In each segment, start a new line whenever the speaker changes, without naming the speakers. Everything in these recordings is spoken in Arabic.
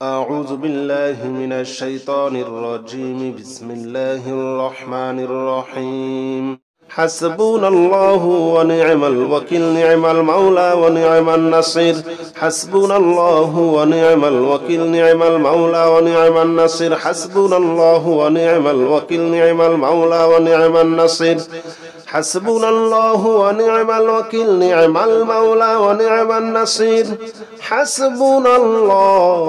أعوذ بالله من الشيطان الرجيم. بسم الله الرحمن الرحيم. حسبنا الله ونعم الوكيل، نعم المولى ونعم النصير. حسبنا الله ونعم الوكيل، نعم المولى ونعم النصير. حسبنا الله ونعم الوكيل، نعم المولى ونعم النصير. حسبنا الله ونعم الوكيل، نعم المولى ونعم النصير. حسبنا الله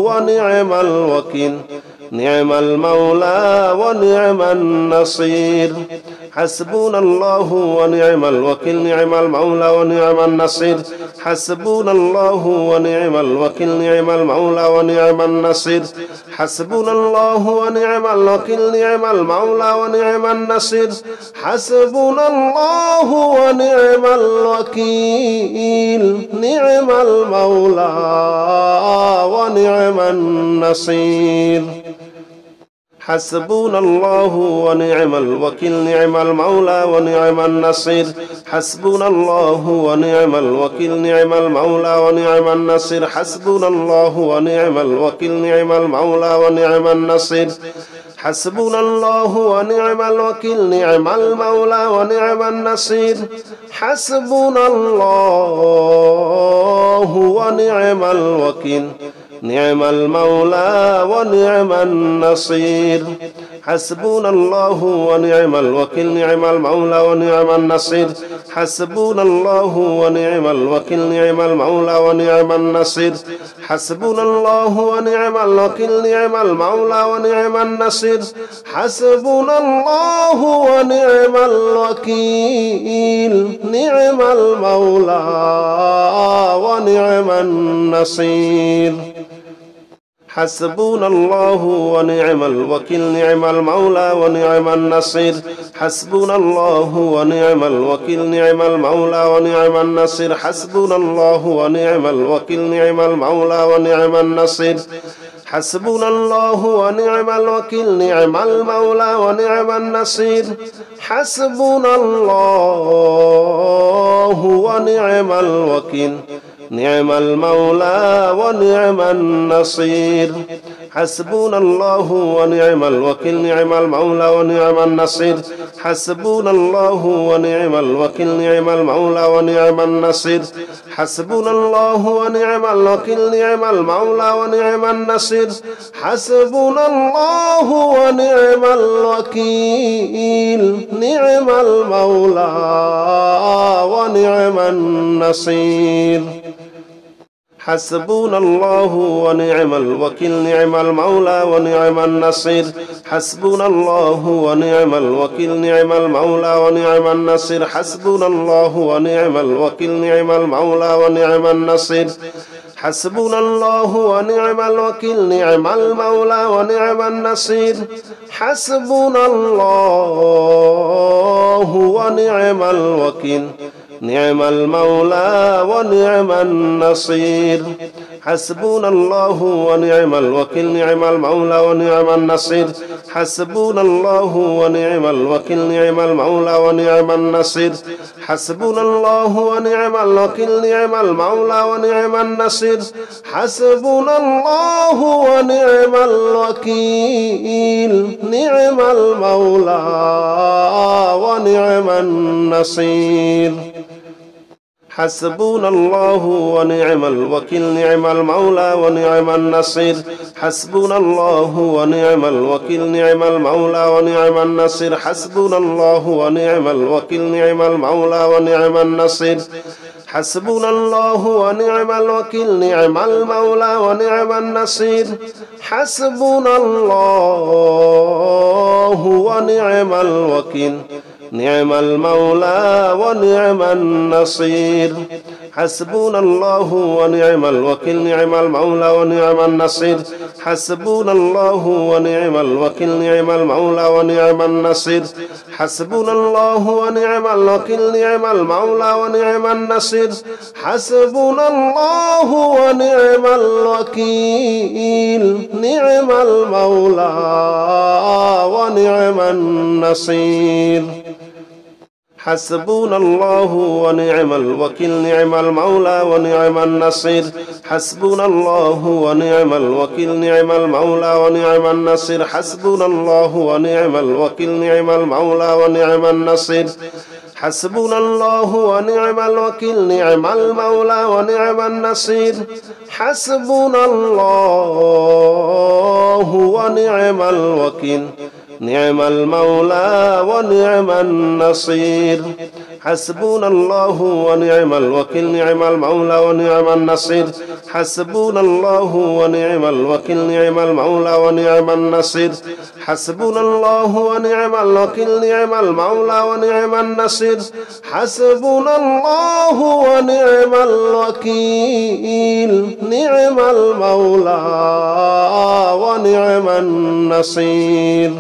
ونعم الوكيل، نعم المولى ونعم النصير. حسبنا الله ونعم الوكيل، نعم المولى ونعم النصير. حسبنا الله ونعم الوكيل، نعم المولى ونعم النصير. حسبنا الله ونعم الوكيل، نعم المولى ونعم النصير. حسبنا الله ونعم الوكيل، نعم المولى ونعم النصير. حسبنا الله ونعم الوكيل، نعم المولى ونعم النصير. حسبنا الله ونعم الوكيل، نعم المولى ونعم النصير. حسبنا الله ونعم الوكيل، نعم المولى ونعم النصير. حسبنا الله ونعم الوكيل، نعم المولى ونعم النصير. حسبنا الله ونعم الوكيل، نعم المولى ونعم النصير. حسبنا الله ونعم الوكيل، نعم المولى ونعم النصير. حسبنا الله ونعم الوكيل، نعم المولى ونعم النصير. حسبنا الله ونعم الوكيل، نعم المولى ونعم النصير. حسبنا الله ونعم الوكيل، نعم المولى ونعم النصير. حسبنا الله ونعم الوكيل، نعم المولى ونعم النصير. حسبنا الله ونعم الوكيل، نعم المولى ونعم النصير. حسبنا الله ونعم الوكيل، نعم المولى ونعم النصير. حسبنا الله ونعم الوكيل، نعم المولى ونعم النصير. حسبنا الله ونعم الوكيل، نعم المولى ونعم النصير. حسبنا الله ونعم الوكيل، نعم المولى ونعم النصير. حسبنا الله ونعم الوكيل، نعم المولى ونعم النصير. حسبنا الله ونعم الوكيل، نعم المولى ونعم النصير. حسبنا الله ونعم الوكيل، نعم المولى ونعم النصير. حسبنا الله ونعم الوكيل، نعم المولى ونعم النصير. حسبنا الله ونعم الوكيل، نعم المولى ونعم النصير. حسبنا الله ونعم الوكيل، نعم المولى ونعم النصير. حسبنا الله ونعم الوكيل، نعم المولى ونعم النصير. حسبنا الله ونعم الوكيل، نعم المولى ونعم النصير. حسبنا الله ونعم الوكيل، نعم المولى ونعم النصير. حسبنا الله ونعم الوكيل، نعم المولى ونعم النصير. حسبنا الله ونعم الوكيل، نعم المولى ونعم النصير. حسبنا الله ونعم الوكيل، نعم المولى ونعم النصير. حسبنا الله ونعم الوكيل، نعم المولى ونعم النصير. حسبنا الله ونعم الوكيل، نعم المولى ونعم النصير. حسبنا الله ونعم الوكيل، نعم المولى ونعم النصير. حسبنا الله ونعم الوكيل، نعم المولى ونعم النصير. حسبنا الله ونعم الوكيل، نعم المولى ونعم النصير. حسبنا الله ونعم الوكيل، نعم المولى ونعم النصير. حسبنا الله ونعم الوكيل، نعم المولى ونعم النصير. حسبنا الله ونعم الوكيل، نعم المولى ونعم النصير. حسبنا الله ونعم الوكيل، نعم المولى ونعم النصير. حسبنا الله ونعم الوكيل نعم المولى ونعم النصير حسبنا الله ونعم الوكيل نعم المولى ونعم النصير حسبنا الله ونعم الوكيل نعم المولى ونعم النصير حسبنا الله ونعم الوكيل نعم المولى ونعم النصير حسبنا الله ونعم الوكيل نعم المولى ونعم النصير حسبنا الله ونعم الوكيل نعم المولى ونعم النصير حسبنا الله ونعم الوكيل نعم المولى ونعم النصير حسبنا الله ونعم الوكيل نعم المولى ونعم النصير حسبنا الله ونعم الوكيل نعم المولى ونعم النصير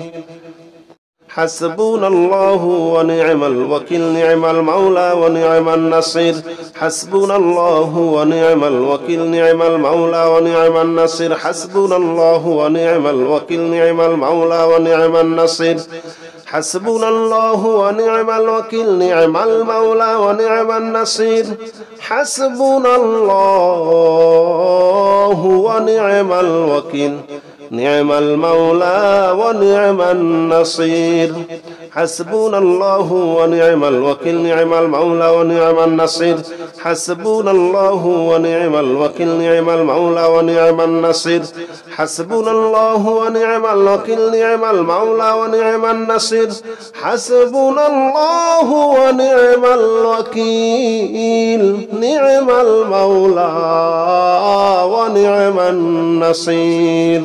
حسبنا الله ونعم الوكيل نعم المولى ونعم النصير حسبنا الله ونعم الوكيل نعم المولى ونعم النصير حسبنا الله ونعم الوكيل نعم المولى ونعم النصير حسبنا الله ونعم الوكيل نعم المولى ونعم النصير حسبنا الله ونعم الوكيل نعم المولى ونعم النصير حسبنا الله ونعم الوكيل نعم المولى ونعم النصير حسبنا الله ونعم الوكيل نعم المولى ونعم النصير حسبنا الله ونعم الوكيل نعم المولى ونعم النصير حسبنا الله ونعم الوكيل نعم المولى ونعم النصير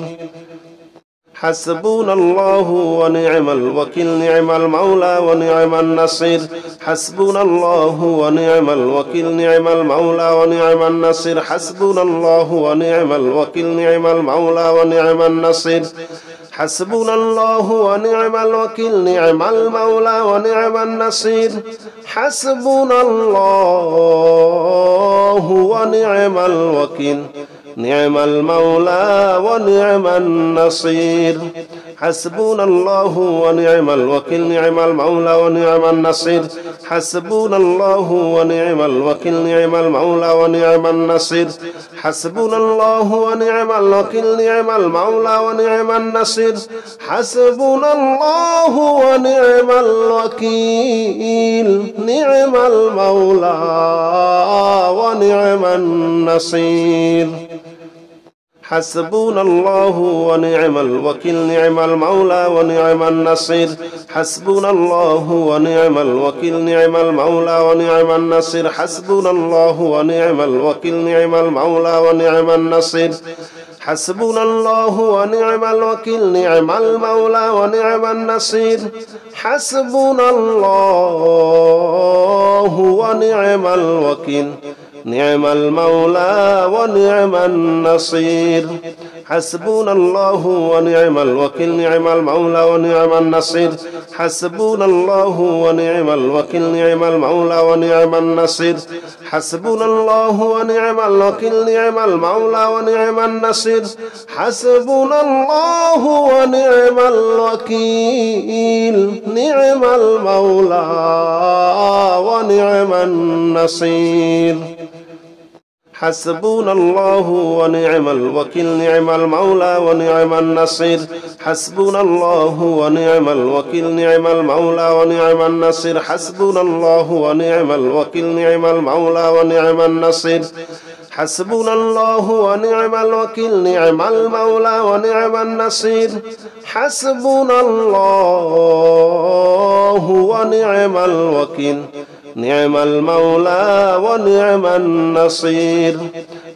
حسبنا الله ونعم الوكيل نعم المولى ونعم النصير حسبنا الله ونعم الوكيل نعم المولى ونعم النصير حسبنا الله ونعم الوكيل نعم المولى ونعم النصير حسبنا الله ونعم الوكيل نعم المولى ونعم النصير حسبنا الله ونعم الوكيل نعم المولى ونعم النصير حسبنا الله ونعم الوكيل نعم المولى ونعم النصير حسبنا الله ونعم الوكيل نعم المولى ونعم النصير حسبنا الله ونعم الوكيل نعم المولى ونعم النصير حسبنا الله ونعم الوكيل نعم المولى ونعم النصير حسبنا الله ونعم الوكيل نعم المولى ونعم النصير حسبنا الله ونعم الوكيل نعم المولى ونعم النصير حسبنا الله ونعم الوكيل نعم المولى ونعم النصير حسبنا الله ونعم الوكيل نعم المولى ونعم النصير حسبنا الله ونعم الوكيل نعم المولى ونعم النصير حسبنا الله ونعم الوكيل نعم المولى ونعم النصير حسبنا الله ونعم الوكيل نعم المولى ونعم النصير حسبنا الله ونعم الوكيل نعم المولى ونعم النصير حسبنا الله ونعم الوكيل نعم المولى ونعم النصير حسبنا الله ونعم الوكيل نعم المولى ونعم النصير حسبنا الله ونعم الوكيل نعم المولى ونعم النصير حسبنا الله ونعم الوكيل نعم المولى ونعم النصير حسبنا الله ونعم الوكيل نعم المولى ونعم النصير حسبنا الله ونعم الوكيل نعم المولى ونعم النصير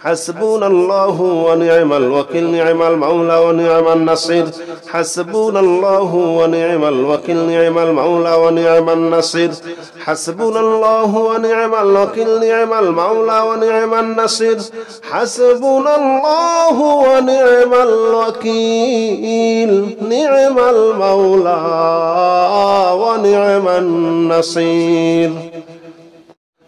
حسبنا الله ونعم الوكيل نعم المولى ونعم النصير حسبنا الله ونعم الوكيل نعم المولى ونعم النصير حسبنا الله ونعم الوكيل نعم المولى ونعم النصير حسبنا الله ونعم الوكيل نعم المولى ونعم النصير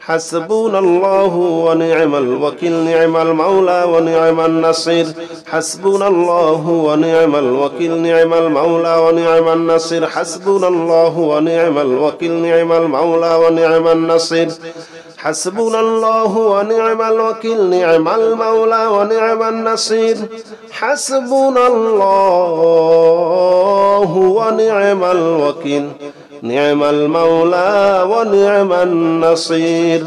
حسبنا الله ونعم الوكيل نعم المولى ونعم النصير حسبنا الله ونعم الوكيل نعم المولى ونعم النصير حسبنا الله ونعم الوكيل نعم المولى ونعم النصير حسبنا الله ونعم الوكيل نعم المولى ونعم النصير حسبنا الله ونعم الوكيل نعم المولى ونعم النصير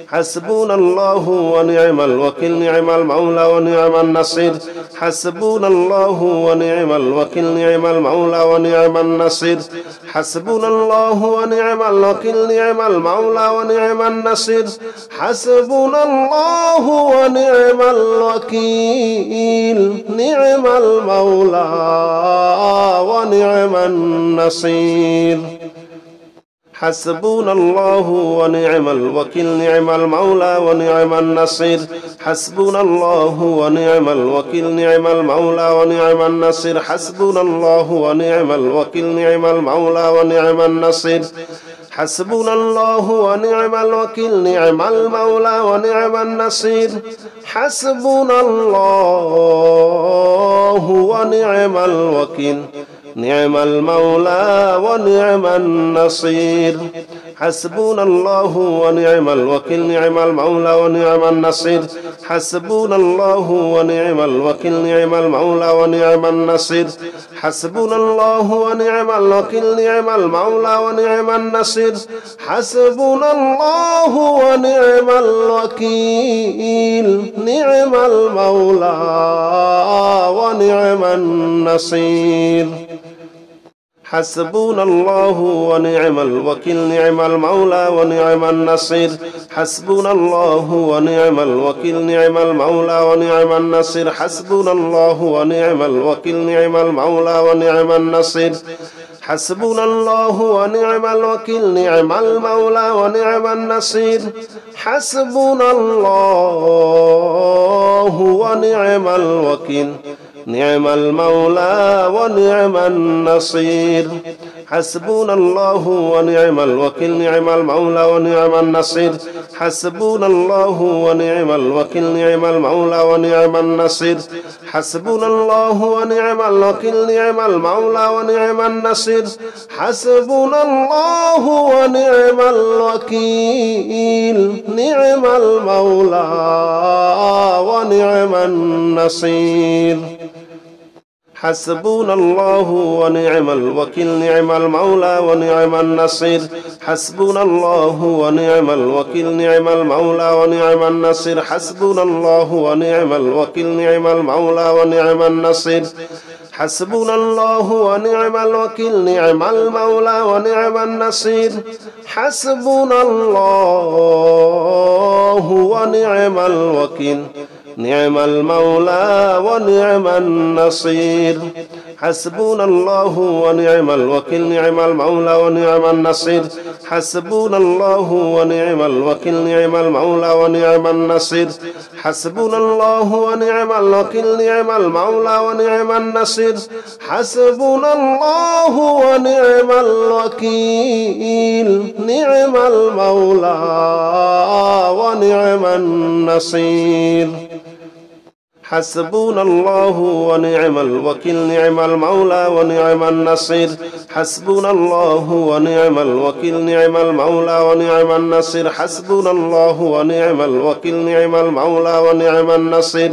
حسبنا الله ونعم الوكيل نعم المولى ونعم النصير حسبنا الله ونعم الوكيل نعم المولى ونعم النصير حسبنا الله ونعم الوكيل نعم المولى ونعم النصير حسبنا الله ونعم الوكيل نعم المولى ونعم النصير حسبنا الله ونعم الوكيل نعم المولى ونعم النصير حسبنا الله ونعم الوكيل نعم المولى ونعم النصير حسبنا الله ونعم الوكيل نعم المولى ونعم النصير حسبنا الله ونعم الوكيل نعم المولى ونعم النصير حسبنا الله ونعم الوكيل نعم المولى ونعم النصير حسبنا الله ونعم الوكيل نعم المولى ونعم النصير حسبنا الله ونعم الوكيل نعم المولى ونعم النصير حسبنا الله ونعم الوكيل نعم المولى ونعم النصير حسبنا الله ونعم الوكيل نعم المولى ونعم النصير حسبنا الله ونعم الوكيل نعم المولى ونعم النصير حسبنا الله ونعم الوكيل نعم المولى ونعم النصير حسبنا الله ونعم الوكيل نعم المولى ونعم النصير حسبنا الله ونعم الوكيل نعم المولى ونعم النصير حسبنا الله ونعم الوكيل نعم المولى ونعم النصير حسبنا الله ونعم الوكيل نعم المولى ونعم النصير حسبنا الله ونعم الوكيل نعم المولى ونعم النصير حسبنا الله ونعم الوكيل نعم المولى ونعم النصير حسبنا الله ونعم الوكيل نعم المولى ونعم النصير حسبنا الله ونعم الوكيل نعم المولى ونعم النصير حسبنا الله ونعم الوكيل نعم المولى ونعم النصير حسبنا الله ونعم الوكيل نعم المولى ونعم النصير حسبنا الله ونعم الوكيل نعم المولى ونعم النصير حسبنا الله ونعم الوكيل نعم المولى ونعم النصير حسبنا الله ونعم الوكيل نعم المولى ونعم النصير حسبنا الله ونعم الوكيل نعم المولى ونعم النصير حسبنا الله ونعم الوكيل نعم المولى ونعم النصير حسبنا الله ونعم الوكيل نعم المولى ونعم النصير حسبنا الله ونعم الوكيل نعم المولى ونعم النصير حسبنا الله ونعم الوكيل نعم المولى ونعم النصير حسبنا الله ونعم الوكيل نعم المولى ونعم النصير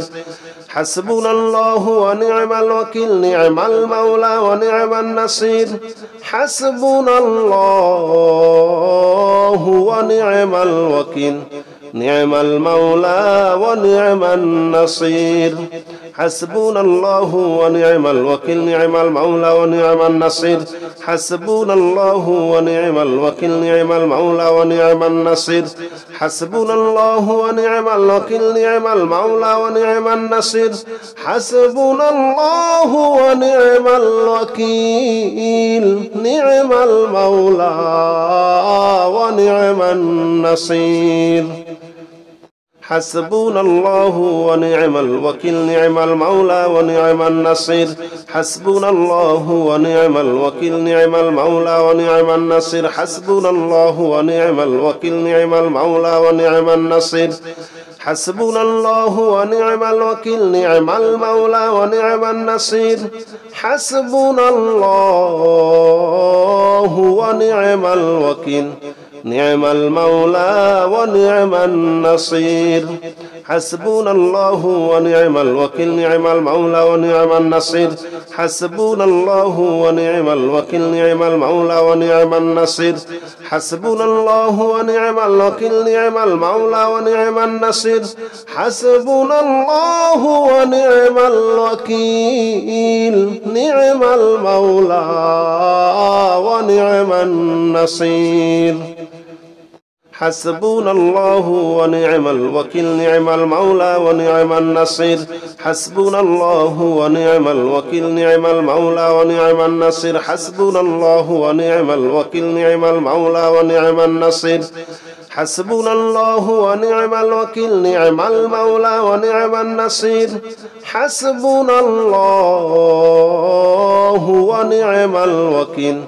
حسبنا الله ونعم الوكيل نعم المولى ونعم النصير حسبنا الله ونعم الوكيل نعم المولى ونعم النصير حسبنا الله ونعم الوكيل نعم المولى ونعم النصير حسبنا الله ونعم الوكيل نعم المولى ونعم النصير حسبنا الله ونعم الوكيل نعم المولى ونعم النصير حسبنا الله ونعم الوكيل نعم المولى ونعم النصير حسبنا الله ونعم الوكيل نعم المولى ونعم النصير حسبنا الله ونعم الوكيل نعم المولى ونعم النصير حسبنا الله ونعم الوكيل نعم المولى ونعم النصير حسبنا الله ونعم الوكيل نعم المولى ونعم النصير حسبنا الله ونعم الوكيل نعم المولى ونعم النصير حسبنا الله ونعم الوكيل نعم المولى ونعم النصير حسبنا الله ونعم الوكيل نعم المولى ونعم النصير حسبنا الله ونعم الوكيل نعم المولى ونعم النصير حسبنا الله ونعم الوكيل نعم المولى ونعم النصير حسبنا الله ونعم الوكيل نعم المولى ونعم النصير حسبنا الله ونعم الوكيل نعم المولى ونعم النصير حسبنا الله ونعم الوكيل نعم المولى ونعم النصير حسبنا الله ونعم الوكيل نعم المولى ونعم النصير حسبنا الله ونعم الوكيل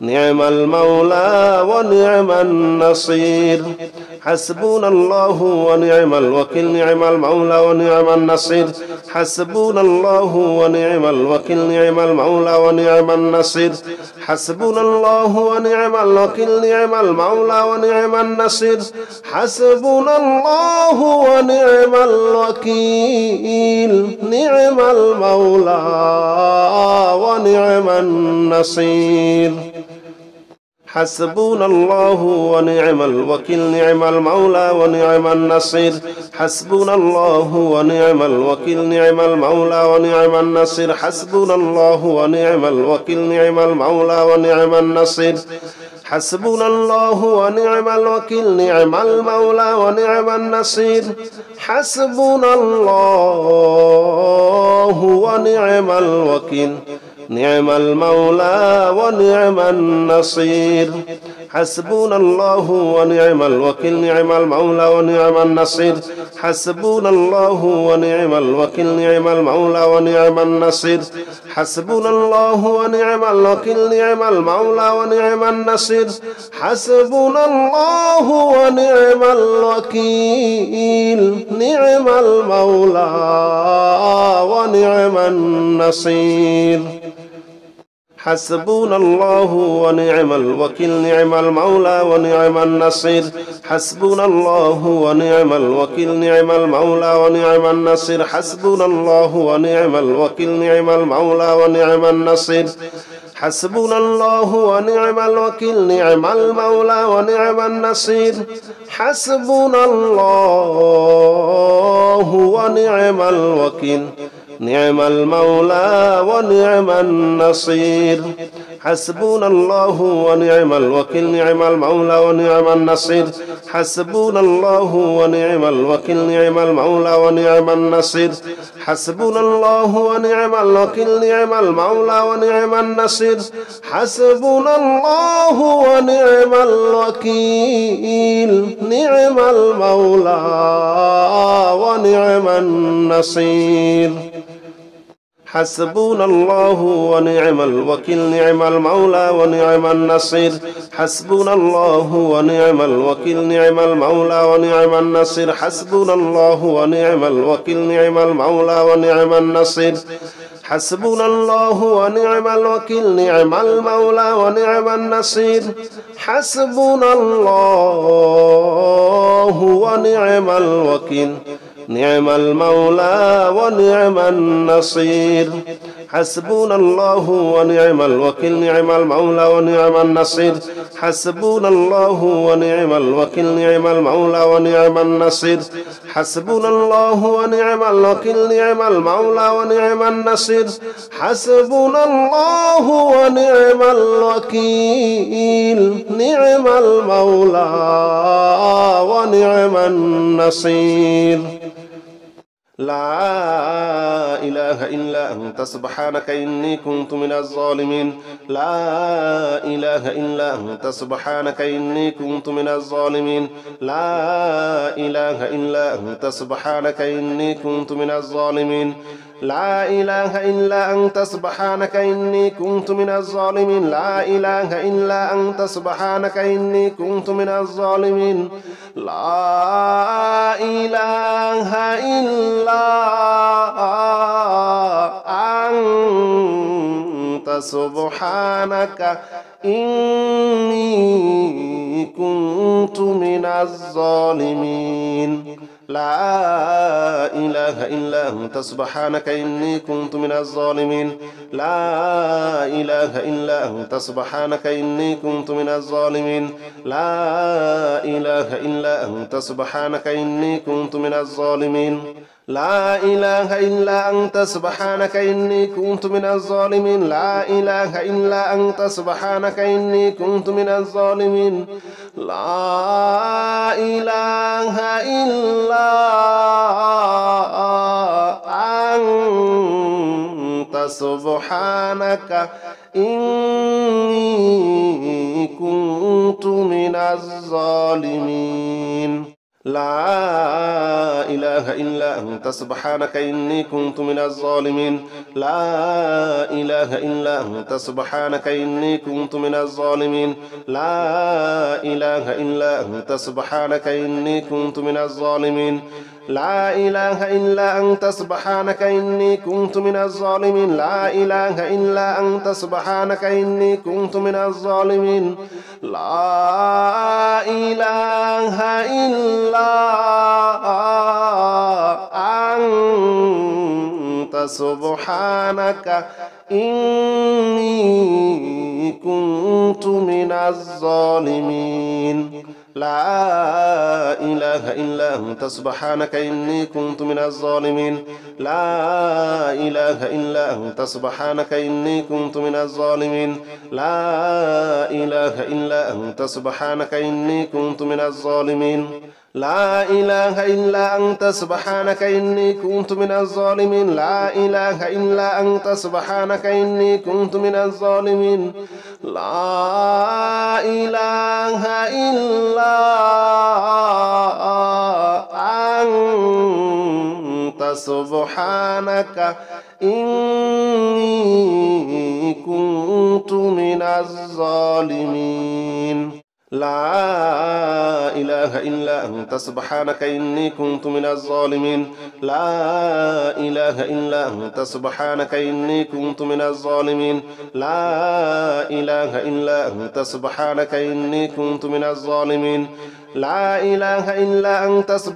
نعم المولى ونعم النصير حسبنا الله ونعم الوكيل نعم المولى ونعم النصير حسبنا الله ونعم الوكيل نعم المولى ونعم النصير حسبنا الله ونعم الوكيل نعم المولى ونعم النصير حسبنا الله ونعم الوكيل نعم المولى ونعم النصير حسبنا الله ونعم الوكيل نعم المولى ونعم النصير حسبنا الله ونعم الوكيل نعم المولى ونعم النصير حسبنا الله ونعم الوكيل نعم المولى ونعم النصير حسبنا الله ونعم الوكيل نعم المولى ونعم النصير حسبنا الله ونعم الوكيل نعم المولى ونعم النصير حسبنا الله ونعم الوكيل نعم المولى ونعم النصير حسبنا الله ونعم الوكيل نعم المولى ونعم النصير حسبنا الله ونعم الوكيل نعم المولى ونعم النصير حسبنا الله ونعم الوكيل نعم المولى ونعم النصير حسبنا الله ونعم الوكيل نعم المولى ونعم النصير حسبنا الله ونعم الوكيل نعم المولى ونعم النصير حسبنا الله ونعم الوكيل نعم المولى ونعم النصير حسبنا الله ونعم الوكيل نعم المولى ونعم النصير حسبنا الله ونعم الوكيل نعم المولى ونعم النصير حسبنا الله ونعم الوكيل نعم المولى ونعم النصير حسبنا الله ونعم الوكيل نعم المولى ونعم النصير حسبنا الله ونعم الوكيل نعم المولى ونعم النصير حسبنا الله ونعم الوكيل نعم المولى ونعم النصير حسبنا الله ونعم الوكيل نعم المولى ونعم النصير حسبنا الله ونعم الوكيل نعم المولى ونعم النصير حسبنا الله ونعم الوكيل نعم المولى ونعم النصير حسبنا الله ونعم الوكيل نعم المولى ونعم النصير حسبنا الله ونعم الوكيل نعم المولى ونعم النصير حسبنا الله ونعم الوكيل نعم المولى ونعم النصير حسبنا الله ونعم الوكيل نعم المولى ونعم النصير حسبنا الله ونعم الوكيل نعم المولى ونعم النصير حسبنا الله ونعم الوكيل نعم المولى ونعم النصير لا إله إلا أنت سبحانك إني كنت من الظالمين لا إله إلا أنت سبحانك إني كنت من الظالمين لا إله إلا أنت سبحانك إني كنت من الظالمين لا إله إلا أنت سبحانك إني كنت من الظالمين لا إله إلا أنت سبحانك إني كنت من الظالمين لا إله إلا أنت سبحانك إني كنت من الظالمين لا إله إلا أنت سبحانك إني كنت من الظالمين لا إله إلا أنت سبحانك إني كنت من الظالمين لا إله إلا أنت سبحانك إني كنت من الظالمين لا إله إلا أنت سبحانك إني كنت من الظالمين لا إله إلا أنت سبحانك إني كنت من الظالمين لا إله إلا أنت سبحانك إني كنت من الظالمين لا إله إلا أنت سبحانك إني كنت من الظالمين لا إله إلا أنت سبحانك إني كنت من الظالمين لا إله إلا أنت سبحانك إني كنت من الظالمين لا إله إلا أنت سبحانك إني كنت من الظالمين لا إله إلا أنت سبحانك إني كنت من الظالمين لا إله إلا أنت سبحانك إني كنت من الظالمين لا إله إلا أنت سبحانك إني كنت من الظالمين لا إله إلا أنت سبحانك إني كنت من الظالمين لا إله إلا أنت سبحانك إني كنت من الظالمين لا إله إلا أنت سبحانك إني كنت من الظالمين لا إله إلا أنت سبحانك إني كنت من الظالمين لا إله إلا أنت سبحانك إني كنت من الظالمين لا إله إلا أنت سبحانك إني كنت من الظالمين لا إله إلا أنت سبحانك إني كنت من الظالمين لا إله إلا أنت سبحانك إني كنت من الظالمين لا إله إلا أنت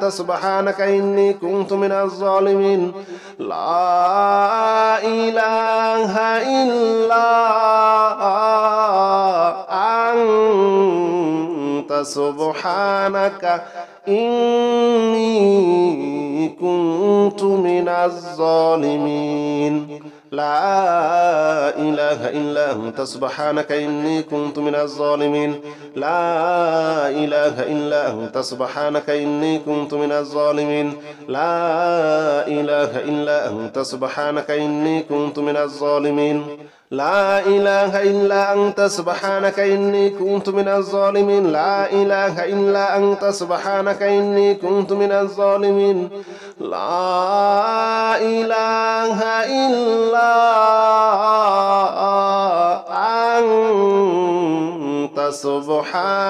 سبحانك إني كنت من الظالمين لا إله إلا أنت سبحانك إني كنت من الظالمين لا إله إلا أنت سبحانك إني كنت من الظالمين لا إله إلا أنت سبحانك إني كنت من الظالمين لا إله إلا أنت سبحانك إني كنت من الظالمين لا إله إلا أنت سبحانك إني كنت من الظالمين لا إله إلا أنت سبحانك إني كنت من الظالمين لا إله إلا أنت سبحانك إني كنت من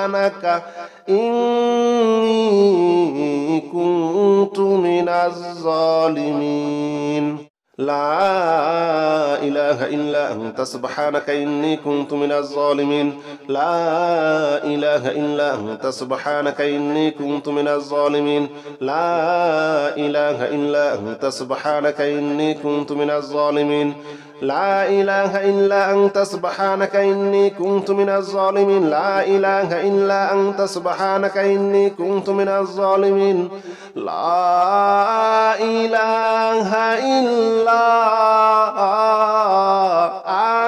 الظالمين لا إله إلا أنت سبحانك إني كنت من الظالمين لا إله إلا أنت سبحانك إني كنت من الظالمين لا إله إلا أنت سبحانك إني كنت من الظالمين لا إله إلا أنت سبحانك إني كنت من الظالمين لا إله إلا أنت سبحانك إني كنت من الظالمين لا إله إلا أنت سبحانك إني كنت من الظالمين لا إله إلا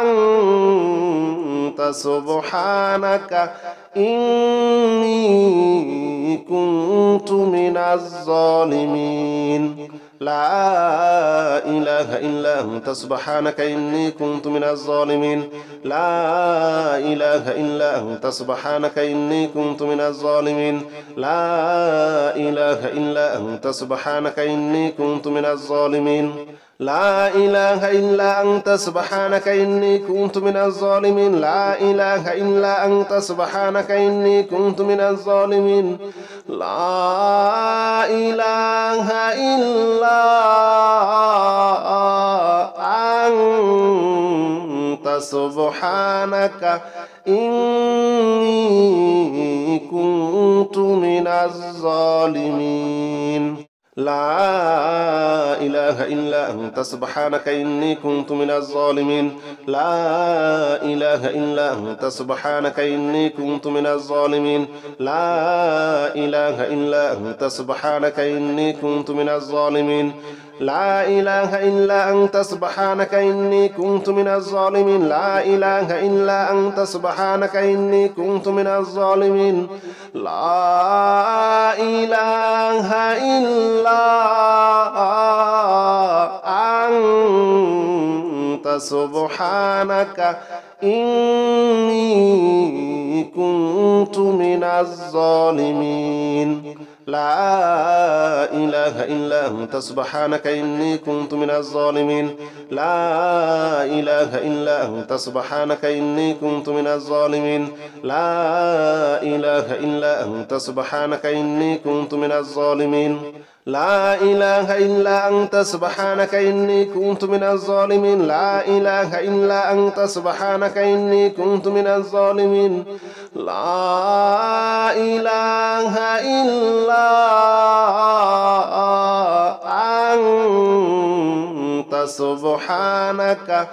أنت سبحانك إني كنت من الظالمين لا إله إلا أنت سبحانك إني كنت من الظالمين لا إله إلا أنت سبحانك إني كنت من الظالمين لا إله إلا أنت سبحانك إني كنت من الظالمين لا إله إلا أنت سبحانك إني كنت من الظالمين لا إله إلا أنت سبحانك إني كنت من الظالمين لا إله إلا أنت سبحانك إني كنت من الظالمين لا إله إلا أنت سبحانك إني كنت من الظالمين لا إله إلا أنت سبحانك إني كنت من الظالمين لا إله إلا أنت سبحانك إني كنت من الظالمين لا إله إلا أنت سبحانك إني كنت من الظالمين لا إله إلا أنت سبحانك إني كنت من الظالمين لا إله إلا أنت سبحانك إني كنت من الظالمين لا إله إلا أنت سبحانك إني كنت من الظالمين لا إله إلا أنت سبحانك إني كنت من الظالمين لا إله إلا أنت سبحانك إني كنت من الظالمين لا إله إلا أنت سبحانك إني كنت من الظالمين لا إله إلا أنت سبحانك إني كنت من الظالمين لا إله إلا أنت سبحانك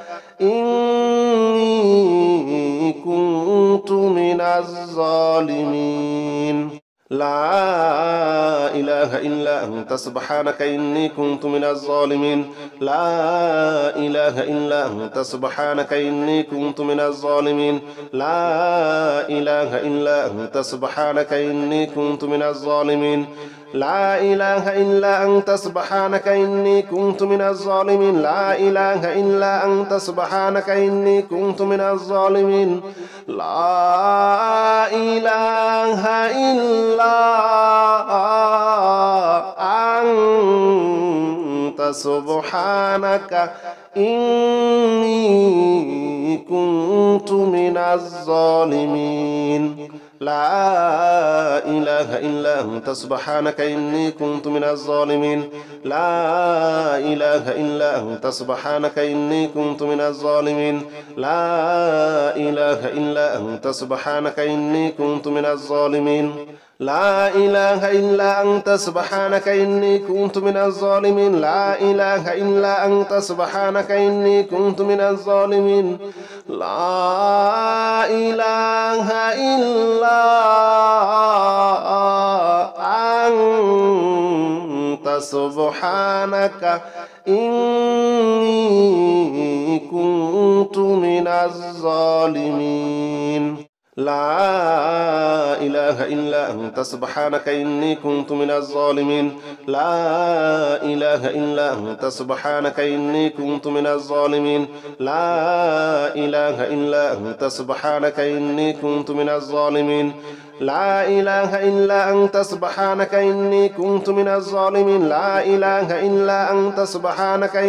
إني كنت من الظالمين لا إله إلا أنت سبحانك إني كنت من الظالمين لا إله إلا أنت سبحانك إني كنت من الظالمين لا إله إلا أنت سبحانك إني كنت من الظالمين لا إله إلا أنت سبحانك إني كنت من الظالمين لا إله إلا أنت سبحانك إني كنت من الظالمين لا إله إلا أنت سبحانك إني كنت من الظالمين لا إله إلا أنت سبحانك إني كنت من الظالمين لا إله إلا أنت سبحانك إني كنت من الظالمين لا إله إلا أنت سبحانك إني كنت من الظالمين لا إله إلا أنت سبحانك إني كنت من الظالمين لا إله إلا أنت سبحانك إني كنت من الظالمين لا إله إلا أنت سبحانك إني كنت من الظالمين لا إله إلا أنت سبحانك إني كنت من الظالمين لا إله إلا أنت سبحانك إني كنت من الظالمين لا إله إلا أنت سبحانك إني كنت من الظالمين لا إله إلا أنت سبحانك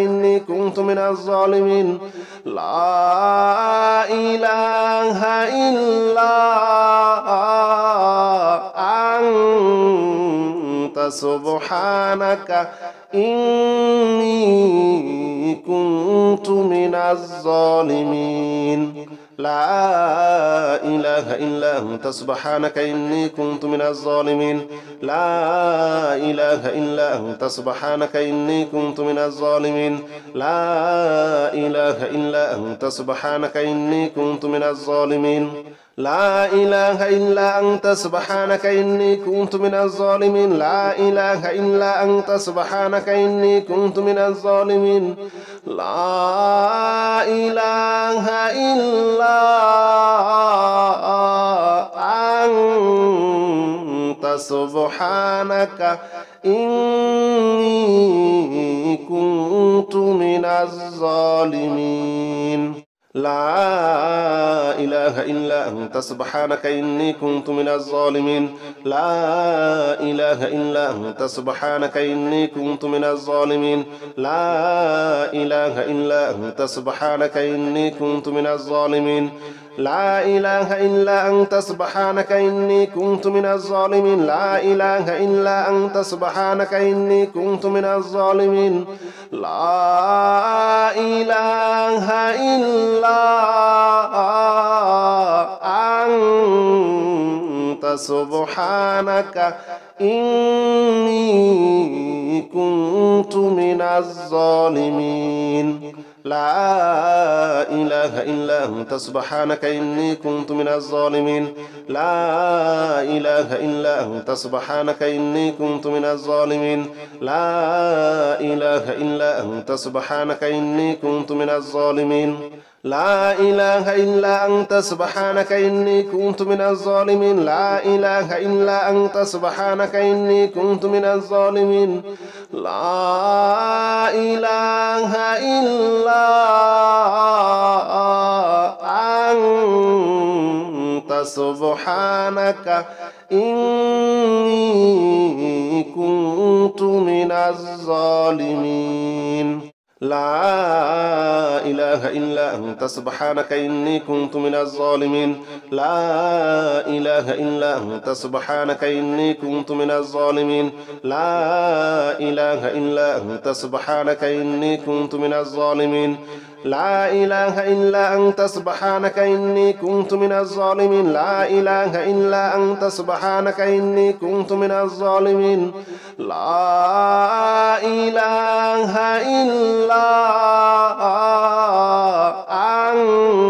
إني كنت من الظالمين لا إله إلا أنت سبحانك إني كنت من الظالمين لا إله إلا أنت سبحانك إني كنت من الظالمين لا إله إلا أنت سبحانك إني كنت من الظالمين لا إله إلا أنت سبحانك إني كنت من الظالمين لا إله إلا أنت سبحانك إني كنت من الظالمين لا إله إلا أنت سبحانك إني كنت من الظالمين لا إله إلا أنت سبحانك إني كنت من الظالمين لا إله إلا أنت سبحانك إني كنت من الظالمين لا إله إلا أنت سبحانك إني كنت من الظالمين لا إله إلا أنت سبحانك إني كنت من الظالمين لا إله إلا أنت سبحانك إني كنت من الظالمين لا إله إلا أنت سبحانك إني كنت من الظالمين لا إله إلا أنت سبحانك إني كنت من الظالمين لا إله إلا أنت سبحانك إني كنت من الظالمين لا إله إلا أنت سبحانك إني كنت من الظالمين لا إله إلا أنت سبحانك إني كنت من الظالمين لا إله إلا أنت سبحانك إني كنت من الظالمين لا إله إلا أنت سبحانك إني كنت من الظالمين لا إله إلا أنت سبحانك إني كنت من الظالمين لا إله إلا أنت سبحانك إني كنت من الظالمين لا إله إلا أنت سبحانك إني كنت من الظالمين لا إله إلا أنت سبحانك إني كنت من الظالمين لا إله إلا أنت سبحانك إني كنت من الظالمين لا إله إلا أنت سبحانك إني كنت من الظالمين لا إله إلا أنت سبحانك إني كنت من الظالمين لا إله إلا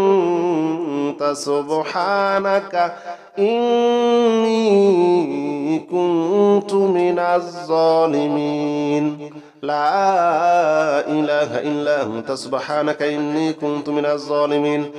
أنت سبحانك إني كنت من الظالمين لا إله إلا أنت سبحانك إني كنت من الظالمين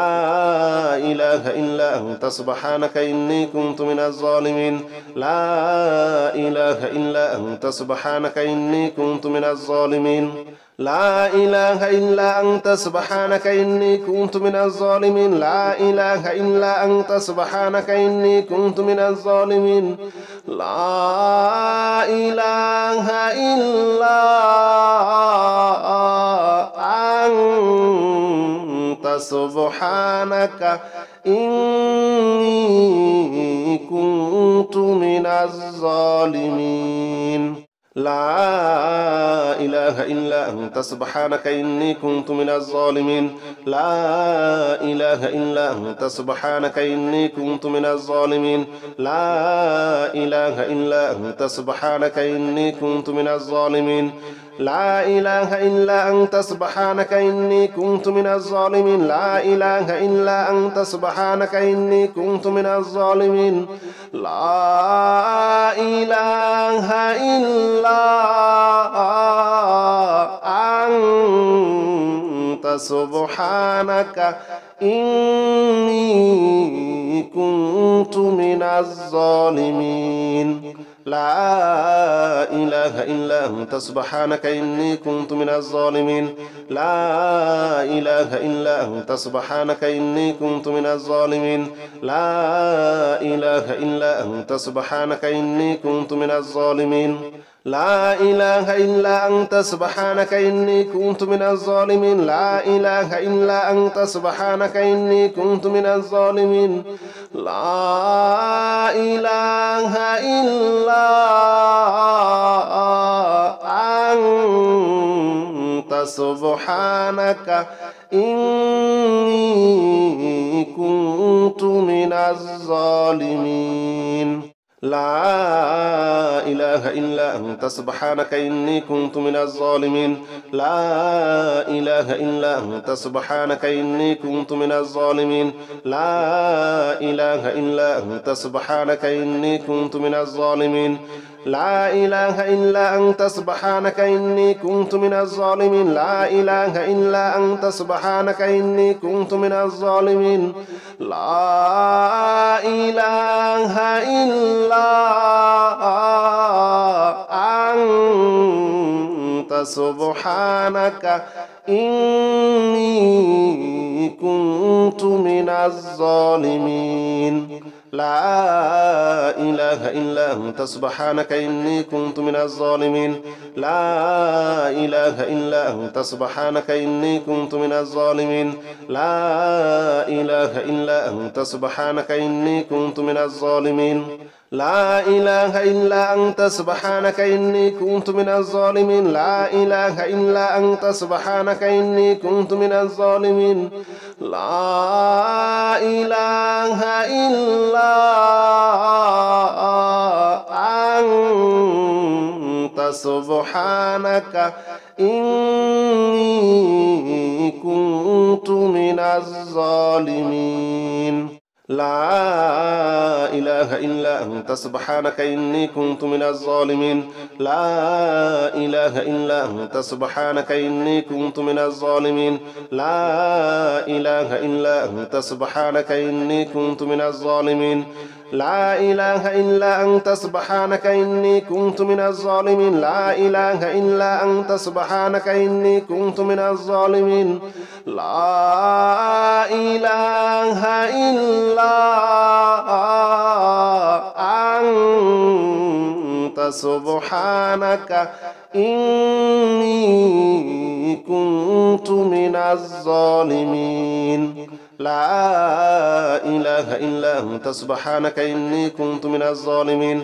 لا إله إلا أنت سبحانك إني كنت من الظالمين لا إله إلا أنت سبحانك إني كنت من الظالمين لا إله إلا أنت سبحانك إني كنت من الظالمين لا إله إلا أنت سبحانك إني كنت من الظالمين لا إله إلا أنت سبحانك إني كنت من الظالمين لا إله إلا أنت سبحانك إني كنت من الظالمين لا إله إلا أنت سبحانك إني كنت من الظالمين لا إله إلا أنت سبحانك إني كنت من الظالمين لا إله إلا أنت سبحانك إني كنت من الظالمين لا إله إلا أنت سبحانك إني كنت من الظالمين لا إله إلا أنت سبحانك إني كنت من الظالمين لا إله إلا أنت سبحانك إني كنت من الظالمين لا إله إلا أنت سبحانك إني كنت من الظالمين لا إله إلا أنت سبحانك إني كنت من الظالمين لا إله إلا أنت سبحانك إني كنت من الظالمين لا إله إلا أنت سبحانك إني كنت من الظالمين لا إله إلا أنت سبحانك إني كنت من الظالمين لا إله إلا أنت سبحانك إني كنت من الظالمين لا إله إلا أنت سبحانك إني كنت من الظالمين لا إله إلا أنت سبحانك إني كنت من الظالمين لا إله إلا أنت سبحانك إني كنت من الظالمين لا إله إلا أنت سبحانك إني كنت من الظالمين لا إله إلا سبحانك إني كنت من الظالمين لا إله إلا أنت سبحانك إني كنت من الظالمين لا إله إلا أنت سبحانك إني كنت من الظالمين لا إله إلا أنت سبحانك إني كنت من الظالمين لا إله إلا أنت سبحانك إني كنت من الظالمين لا إله إلا أنت سبحانك إني كنت من الظالمين لا إله إلا أنت سبحانك إني كنت من الظالمين لا إله إلا أنت سبحانك إني كنت من الظالمين لا إله إلا أنت سبحانك إني كنت من الظالمين لا إله إلا أنت سبحانك إني كنت من الظالمين لا إله إلا أنت سبحانك إني كنت من الظالمين لا إله إلا أنت سبحانك إني كنت من الظالمين لا إله إلا أنت سبحانك إني كنت من الظالمين لا إله إلا أنت سبحانك إني كنت من الظالمين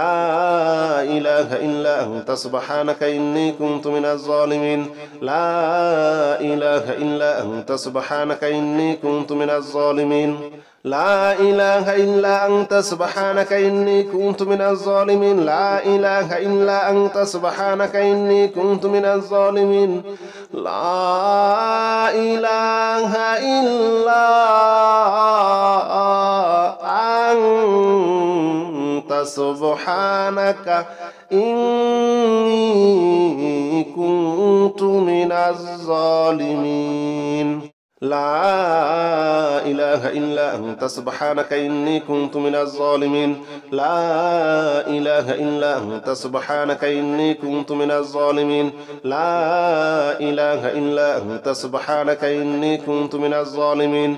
لا إله إلا أنت سبحانك إني كنت من الظالمين لا إله إلا أنت سبحانك إني كنت من الظالمين لا إله إلا أنت سبحانك إني كنت من الظالمين لا إله إلا أنت سبحانك إني كنت من الظالمين لا إله إلا أنت سبحانك إني كنت من الظالمين لا إله إلا أنت سبحانك إني كنت من الظالمين لا إله إلا أنت سبحانك إني كنت من الظالمين لا إله إلا أنت سبحانك إني كنت من الظالمين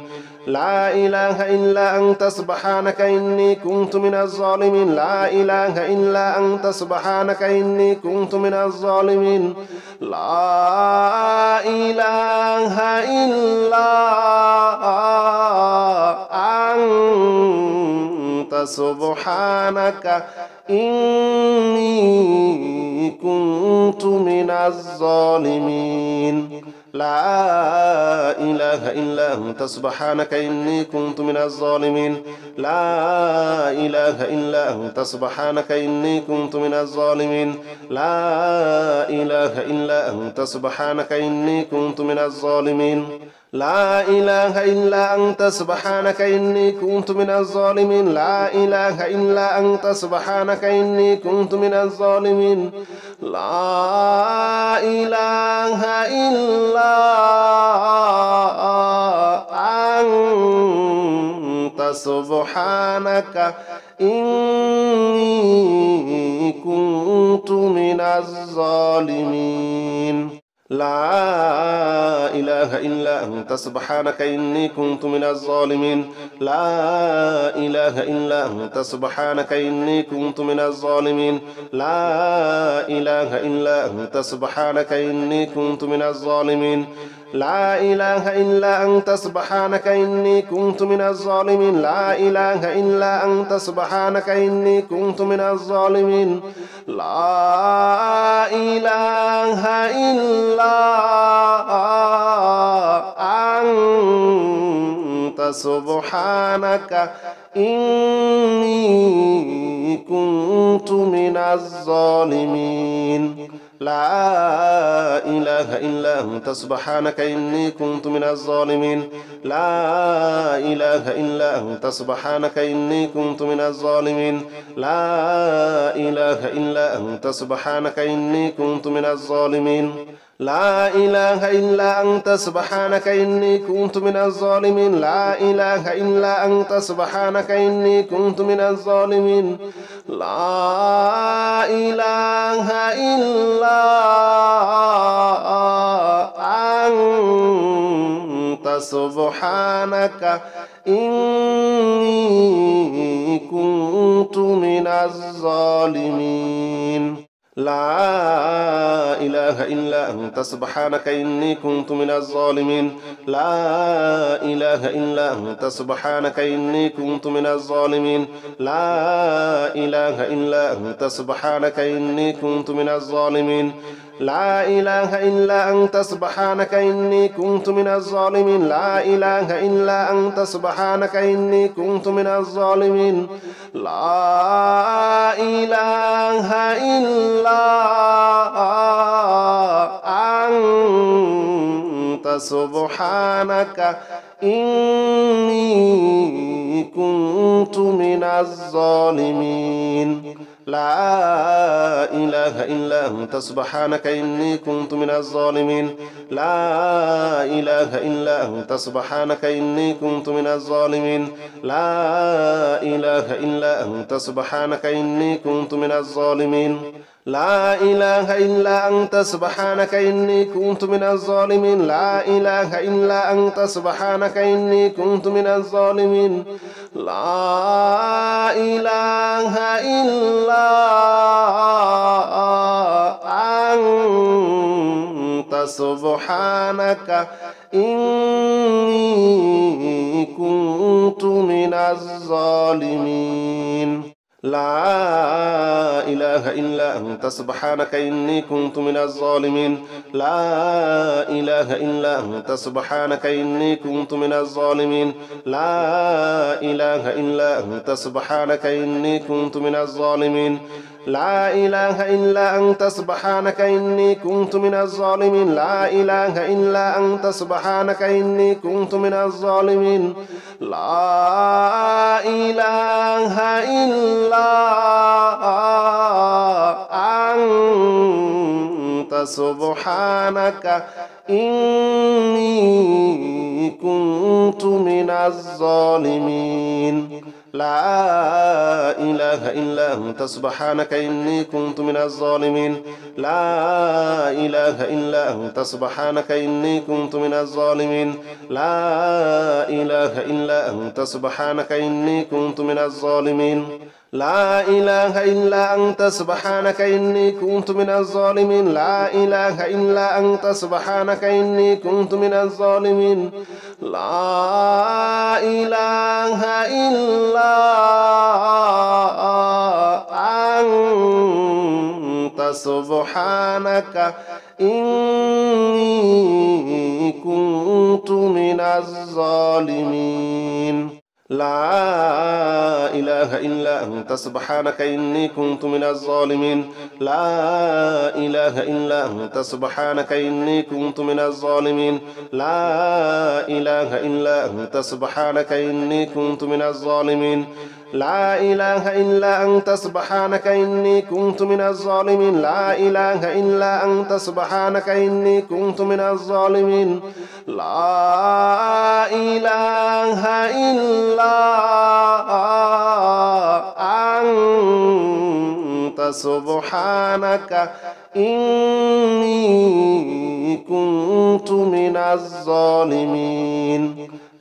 لا إله إلا أنت سبحانك إني كنت من الظالمين لا إله إلا أنت سبحانك إني كنت من الظالمين لا إله إلا أنت سبحانك إني كنت من الظالمين لا إله إلا أنت سبحانك إني كنت من الظالمين لا إله إلا أنت سبحانك إني كنت من الظالمين لا إله إلا أنت سبحانك إني كنت من الظالمين لا إله إلا أنت سبحانك إني كنت من الظالمين لا إله إلا أنت سبحانك إني كنت من الظالمين لا إله إلا أنت سبحانك إني كنت من الظالمين لا إله إلا أنت سبحانك إني كنت من الظالمين لا إله إلا أنت سبحانك إني كنت من الظالمين لا إله إلا أنت سبحانك إني كنت من الظالمين لا إله إلا أنت سبحانك إني كنت من الظالمين لا إله إلا أنت سبحانك إني كنت من الظالمين لا إله إلا أنت سبحانك إني كنت من الظالمين لا إله إلا أنت سبحانك إني كنت من الظالمين لا إله إلا أنت سبحانك إني كنت من الظالمين لا إله إلا أنت سبحانك إني كنت من الظالمين لا إله إلا أنت سبحانك إني كنت من الظالمين لا إله إلا أنت سبحانك إني كنت من الظالمين لا إله إلا سبحانك إني كنت من الظالمين لا إله إلا أنت سبحانك إني كنت من الظالمين لا إله إلا أنت سبحانك إني كنت من الظالمين لا إله إلا أنت سبحانك إني كنت من الظالمين لا إله إلا أنت سبحانك إني كنت من الظالمين لا إله إلا أنت سبحانك إني كنت من الظالمين لا إله إلا أنت سبحانك إني كنت من الظالمين لا إله إلا أنت سبحانك إني كنت من الظالمين لا إله إلا أنت سبحانك إني كنت من الظالمين لا إله إلا أنت سبحانك إني كنت من الظالمين لا إله إلا أنت سبحانك إني كنت من الظالمين لا إله إلا أنت سبحانك إني كنت من الظالمين لا إله إلا أنت سبحانك إني كنت من الظالمين لا إله إلا أنت سبحانك إني كنت من الظالمين لا إله إلا أنت سبحانك إني كنت من الظالمين لا إله إلا أنت سبحانك إني كنت من الظالمين لا إله إلا أنت سبحانك إني كنت من الظالمين لا إله إلا أنت سبحانك إني كنت من الظالمين لا إله إلا أنت سبحانك إني كنت من الظالمين لا إله إلا أنت سبحانك إني كنت من الظالمين لا إله إلا أنت سبحانك إني كنت من الظالمين لا إله إلا أنت سبحانك إني كنت من الظالمين لا إله إلا أنت سبحانك إني كنت من الظالمين لا إله إلا أنت سبحانك إني كنت من الظالمين لا إله إلا أنت سبحانك إني كنت من الظالمين لا إله إلا أنت سبحانك إني كنت من الظالمين لا إله إلا أنت سبحانك إني كنت من الظالمين لا إله إلا أنت سبحانك إني كنت من الظالمين لا إله إلا أنت سبحانك إني كنت من الظالمين لا إله إلا أنت سبحانك إني كنت من الظالمين لا إله إلا أنت سبحانك إني كنت من الظالمين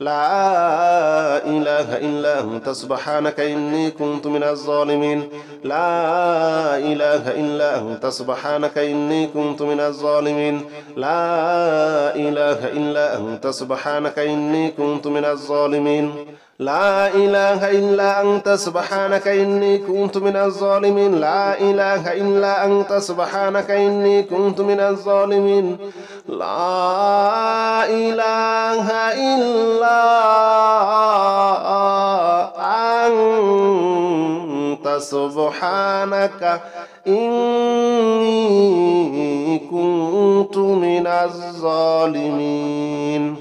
لا إله إلا أنت سبحانك إني كنت من الظالمين لا إله إلا أنت سبحانك إني كنت من الظالمين لا إله إلا أنت سبحانك إني كنت من الظالمين لا إله إلا أنت سبحانك إني كنت من الظالمين لا إله إلا أنت سبحانك إني كنت من الظالمين لا إله إلا أنت سبحانك إني كنت من الظالمين.